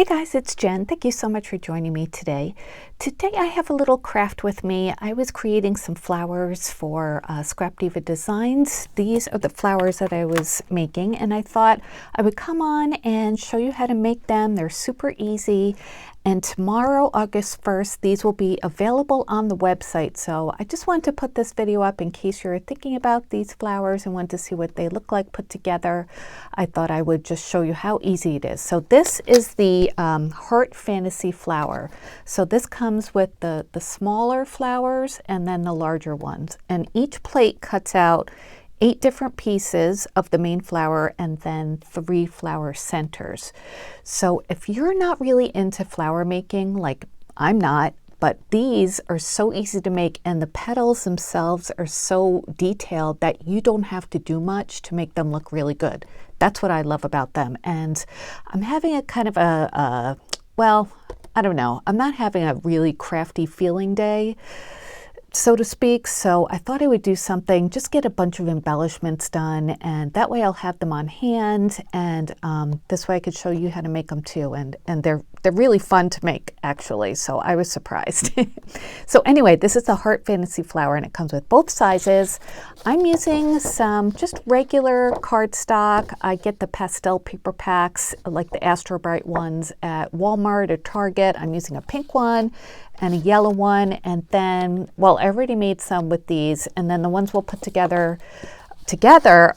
Hey guys, it's Jen. Thank you so much for joining me today. Today I have a little craft with me. I was creating some flowers for Scrap Diva Designs. These are the flowers that I was making, and I thought I would come on and show you how to make them. They're super easy. And tomorrow, August 1st, these will be available on the website. So I just wanted to put this video up in case you're thinking about these flowers and want to see what they look like put together. I thought I would just show you how easy it is. So this is the Heart Fantasy flower. So this comes with the smaller flowers and then the larger ones. And each plate cuts out 8 different pieces of the main flower and then 3 flower centers. So if you're not really into flower making, like I'm not, but these are so easy to make and the petals themselves are so detailed that you don't have to do much to make them look really good. That's what I love about them. And I'm having a kind of well, I don't know, I'm not having a really crafty feeling day, so to speak, so I thought I would do something, just get a bunch of embellishments done, and that way I'll have them on hand, and this way I could show you how to make them too, and they're really fun to make, actually, so I was surprised. So anyway, this is the Heart Fantasy flower, and it comes with both sizes. I'm using some just regular cardstock. I get the pastel paper packs, like the Astro Bright ones at Walmart or Target. I'm using a pink one and a yellow one, and then, well, I already made some with these, and then the ones we'll put together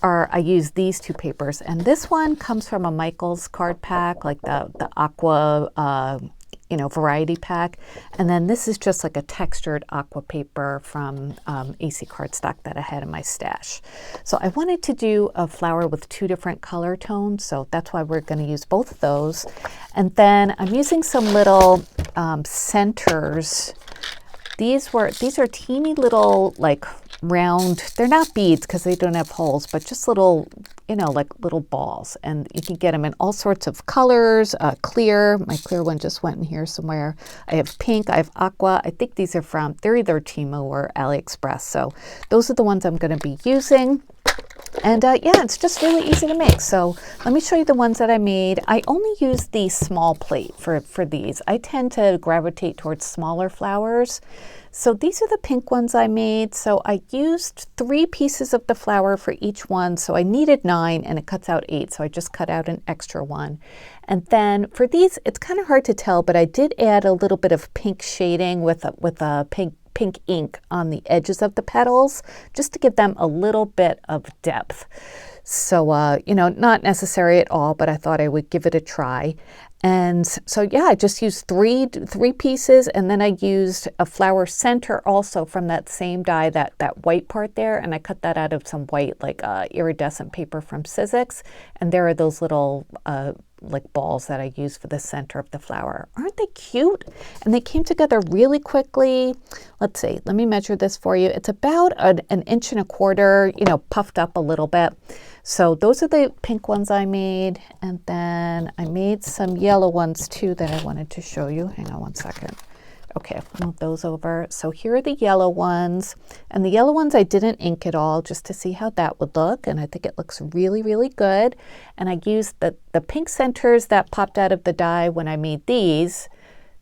are, I use these 2 papers, and this one comes from a Michaels card pack, like the aqua, variety pack, and then this is just like a textured aqua paper from AC cardstock that I had in my stash. So I wanted to do a flower with 2 different color tones, so that's why we're going to use both of those. And then I'm using some little centers. These are teeny little, like, round, they're not beads because they don't have holes, but just little, like little balls, and you can get them in all sorts of colors. Clear, my clear one just went in here somewhere. I have pink, I have aqua. I think these are they're either Temu or AliExpress, so those are the ones I'm going to be using. And yeah, it's just really easy to make. So let me show you the ones that I made. I only use the small plate for these. I tend to gravitate towards smaller flowers. So these are the pink ones I made. So I used 3 pieces of the flower for each one. So I needed 9 and it cuts out 8. So I just cut out an extra one. And then for these, it's kind of hard to tell, but I did add a little bit of pink shading with a pink ink on the edges of the petals, just to give them a little bit of depth. So, not necessary at all, but I thought I would give it a try. And so, yeah, I just used three pieces, and then I used a flower center also from that same die, that white part there, and I cut that out of some white, like iridescent paper from Sizzix, and there are those little like balls that I used for the center of the flower. Aren't they cute? And they came together really quickly. Let's see, let me measure this for you. It's about an 1.25 inches, puffed up a little bit. So those are the pink ones I made, and then I made some yellow ones too that I wanted to show you. Hang on one second. Okay, I'll move those over. So here are the yellow ones, and the yellow ones I didn't ink at all, just to see how that would look, and I think it looks really, really good. And I used the pink centers that popped out of the die when I made these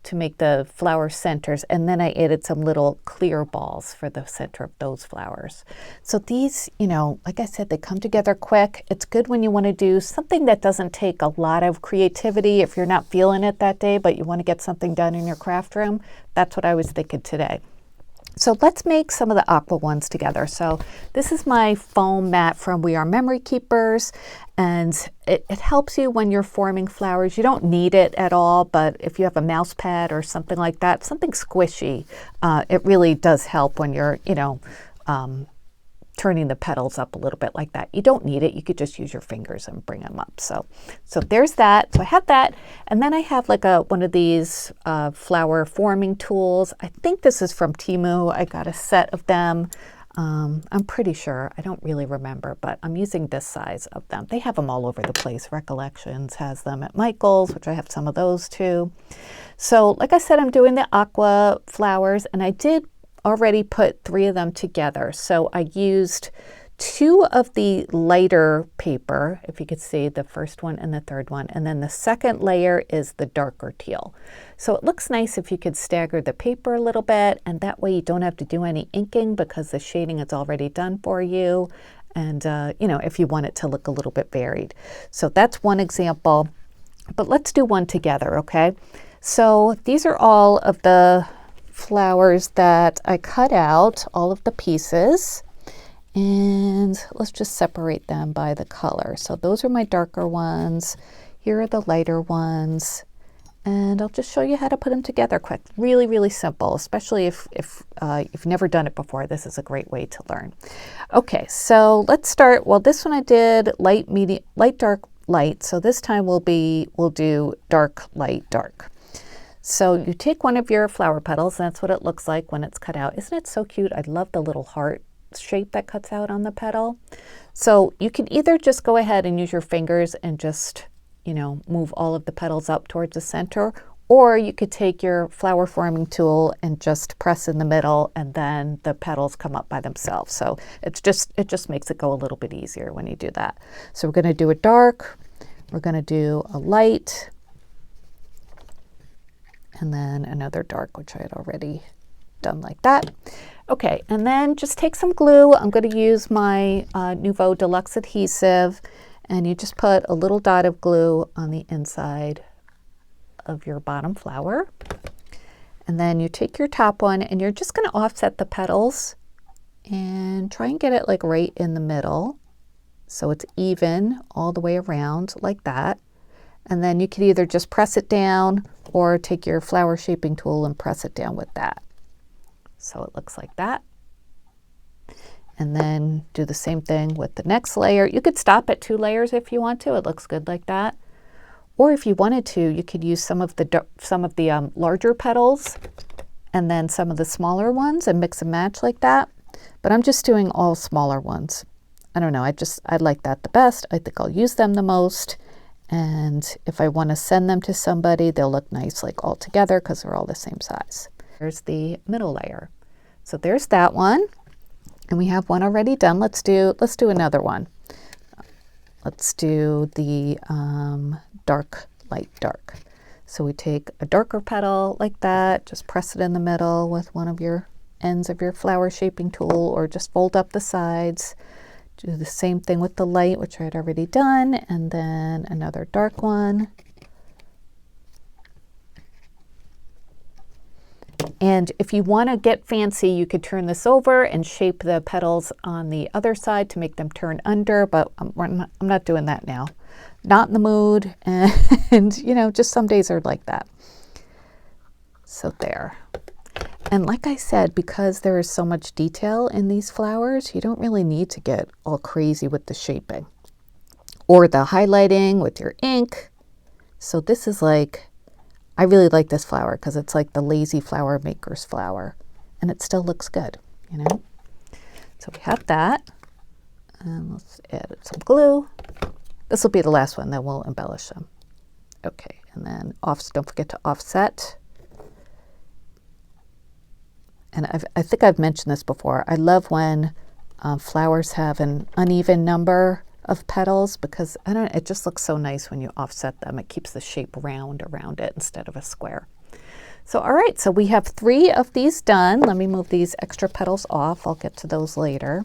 to make the flower centers, and then I added some little clear balls for the center of those flowers. So these, like I said, they come together quick. It's good when you want to do something that doesn't take a lot of creativity if you're not feeling it that day, but you want to get something done in your craft room. That's what I was thinking today. So let's make some of the aqua ones together. So this is my foam mat from We Are Memory Keepers, and it helps you when you're forming flowers. You don't need it at all, but if you have a mouse pad or something like that, something squishy, it really does help when you're, turning the petals up a little bit like that. You don't need it. You could just use your fingers and bring them up. So there's that. So I have that. And then I have like one of these flower forming tools. I think this is from Temu. I got a set of them. I'm pretty sure. I don't really remember, but I'm using this size of them. They have them all over the place. Recollections has them at Michaels, which I have some of those too. So like I said, I'm doing the aqua flowers, and I did already put 3 of them together. So I used two of the lighter paper, if you could see the first one and the third one, and then the second layer is the darker teal. So it looks nice if you could stagger the paper a little bit, and that way you don't have to do any inking because the shading is already done for you, and you know, if you want it to look a little bit varied. So that's one example, but let's do one together, okay? So these are all of the flowers that I cut out, all of the pieces. And let's just separate them by the color. So those are my darker ones. Here are the lighter ones. And I'll just show you how to put them together quick. Really, really simple, especially if you've never done it before. This is a great way to learn. Okay, so let's start. Well, this one I did light, medium, light, dark, light. So this time we'll do dark, light, dark. So you take one of your flower petals. That's what it looks like when it's cut out. Isn't it so cute? I love the little heart shape that cuts out on the petal. So you can either just go ahead and use your fingers and just, you know, move all of the petals up towards the center, or you could take your flower forming tool and just press in the middle, and then the petals come up by themselves. So it just makes it go a little bit easier when you do that. So we're going to do a dark, we're going to do a light, and then another dark, which I had already done like that. Okay, and then just take some glue. I'm going to use my Nouveau Deluxe adhesive, and you just put a little dot of glue on the inside of your bottom flower. And then you take your top one, and you're just going to offset the petals and try and get it like right in the middle so it's even all the way around like that. And then you could either just press it down or take your flower shaping tool and press it down with that. So it looks like that. And then do the same thing with the next layer. You could stop at 2 layers if you want to. It looks good like that. Or if you wanted to, you could use some of the larger petals and then some of the smaller ones and mix and match like that. But I'm just doing all smaller ones. I don't know, I like that the best. I think I'll use them the most. And if I want to send them to somebody, they'll look nice like all together because they're all the same size. There's the middle layer. So there's that one. And we have one already done. Let's do another one. Let's do the dark, light, dark. So we take a darker petal like that, just press it in the middle with one of your ends of your flower shaping tool, or just fold up the sides. Do the same thing with the light, which I had already done, and then another dark one. And if you want to get fancy, you could turn this over and shape the petals on the other side to make them turn under, but I'm not doing that now. Not in the mood, and you know, just some days are like that. So there. And like I said, because there is so much detail in these flowers, you don't really need to get all crazy with the shaping or the highlighting with your ink. So this is like, I really like this flower because it's like the lazy flower maker's flower, and it still looks good, you know? So we have that, and let's add some glue. This will be the last one, then we'll embellish them. Okay, and then don't forget to offset. And I think I've mentioned this before. I love when flowers have an uneven number of petals because it just looks so nice when you offset them. It keeps the shape round around it instead of a square. So all right, so we have 3 of these done. Let me move these extra petals off. I'll get to those later.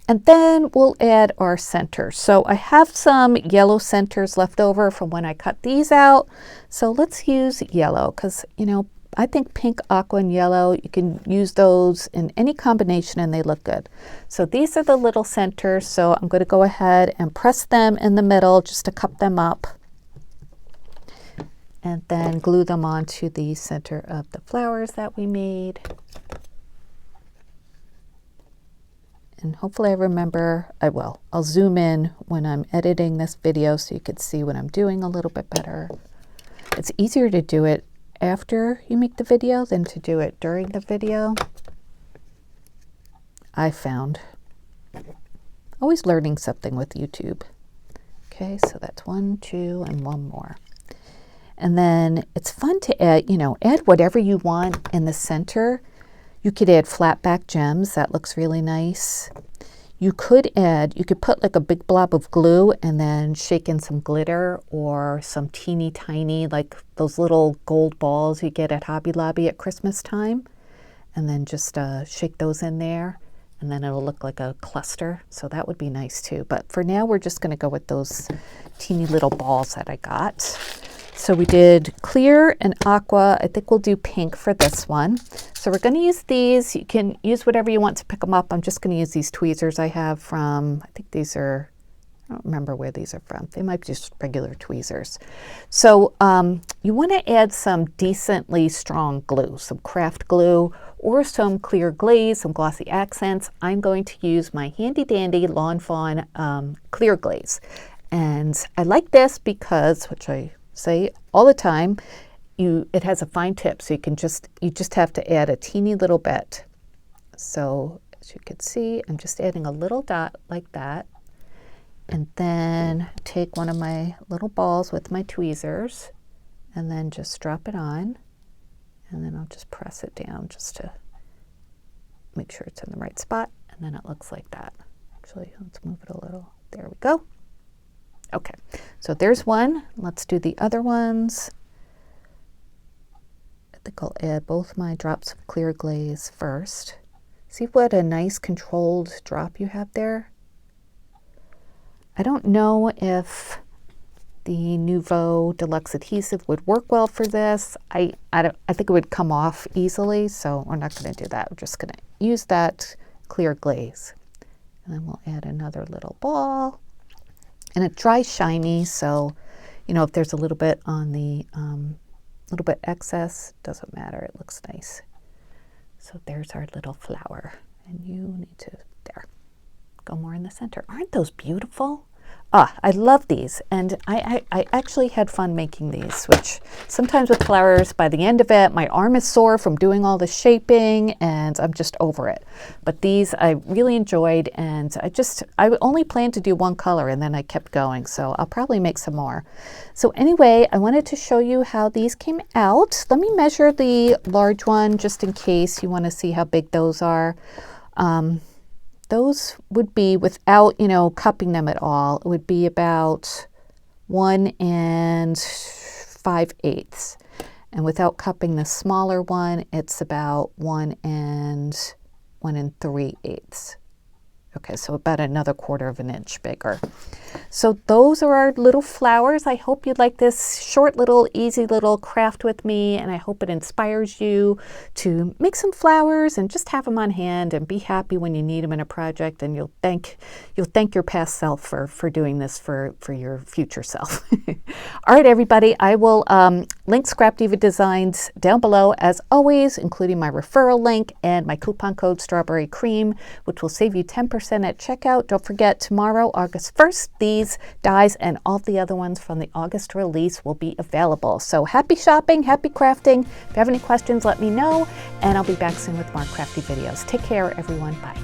And then we'll add our centers. So I have some yellow centers left over from when I cut these out. So let's use yellow because, you know, I think pink, aqua, and yellow, you can use those in any combination and they look good. So these are the little centers. So I'm going to go ahead and press them in the middle just to cup them up. And then glue them onto the center of the flowers that we made. And hopefully I remember, I'll zoom in when I'm editing this video so you can see what I'm doing a little bit better. It's easier to do it after you make the video than to do it during the video. I found. Always learning something with YouTube. Okay, so that's 1, 2, and 1 more. And then it's fun to add, add whatever you want in the center. You could add flat back gems. That looks really nice. You could put like a big blob of glue and then shake in some glitter or some teeny tiny, like those little gold balls you get at Hobby Lobby at Christmas time. And then just shake those in there, and then it'll look like a cluster. So that would be nice too. But for now, we're just gonna go with those teeny little balls that I got. So we did clear and aqua. I think we'll do pink for this one. So we're gonna use these. You can use whatever you want to pick them up. I'm just gonna use these tweezers I have from, I think these are, I don't remember where these are from. They might be just regular tweezers. So you wanna add some decently strong glue, some craft glue or some clear glaze, some glossy accents. I'm going to use my handy dandy Lawn Fawn clear glaze. And I like this because, which I say all the time, it has a fine tip, so you just have to add a teeny little bit. So as you can see, I'm just adding a little dot like that, and then take one of my little balls with my tweezers and then just drop it on, and then I'll just press it down just to make sure it's in the right spot, and then it looks like that. Actually, let's move it a little. There we go. Okay, so there's one. Let's do the other ones. I think I'll add both my drops of clear glaze first. See what a nice controlled drop you have there? I don't know if the Nouveau Deluxe adhesive would work well for this. I think it would come off easily, so we're not going to do that. We're just going to use that clear glaze. And then we'll add another little ball. And it dries shiny, so you know, if there's a little bit on the little bit excess, doesn't matter, it looks nice. So there's our little flower, and you need to, there, go more in the center. Aren't those beautiful? I love these, and I actually had fun making these, which sometimes with flowers, by the end of it, my arm is sore from doing all the shaping, and I'm just over it. But these I really enjoyed, and I only planned to do one color, and then I kept going, so I'll probably make some more. So anyway, I wanted to show you how these came out. Let me measure the large one, just in case you want to see how big those are. Those would be, without, you know, cupping them at all, it would be about 1 5/8. And without cupping the smaller one, it's about 1 3/8. Okay, so about another 1/4 of an inch bigger. So those are our little flowers. I hope you like this short little, easy little craft with me, and I hope it inspires you to make some flowers and just have them on hand and be happy when you need them in a project, and you'll thank your past self for doing this for your future self. All right, everybody, I will link Scrap Diva Designs down below as always, including my referral link and my coupon code Strawberry Cream, which will save you 10% at checkout. Don't forget, tomorrow, August 1st, these dies and all the other ones from the August release will be available. So happy shopping, happy crafting. If you have any questions, let me know, and I'll be back soon with more crafty videos. Take care, everyone. Bye.